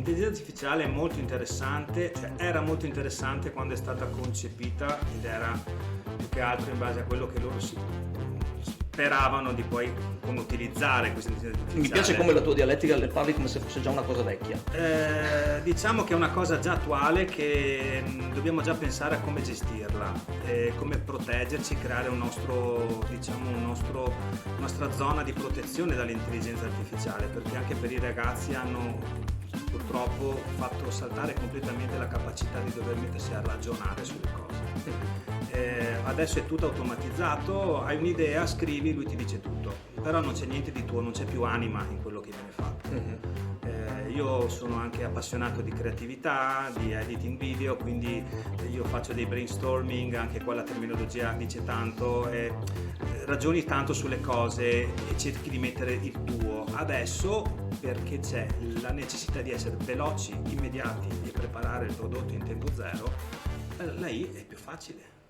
L'intelligenza artificiale è molto interessante, cioè era molto interessante quando è stata concepita ed era più che altro in base a quello che loro speravano di poi come utilizzare questa intelligenza artificiale. Mi piace come la tua dialettica le parli come se fosse già una cosa vecchia. Diciamo che è una cosa già attuale che dobbiamo già pensare a come gestirla, come proteggerci, creare nostra zona di protezione dall'intelligenza artificiale, perché anche per i ragazzi hanno purtroppo fatto saltare completamente la capacità di dover mettersi a ragionare sulle cose. Adesso è tutto automatizzato, hai un'idea, scrivi, lui ti dice tutto, però non c'è niente di tuo, non c'è più anima in quello che viene fatto. Io sono anche appassionato di creatività, di editing video, quindi io faccio dei brainstorming, anche qua la terminologia dice tanto, ragioni tanto sulle cose e cerchi di mettere il tuo. Adesso, perché c'è la necessità di essere veloci, immediati e preparare il prodotto in tempo zero, la I è più facile.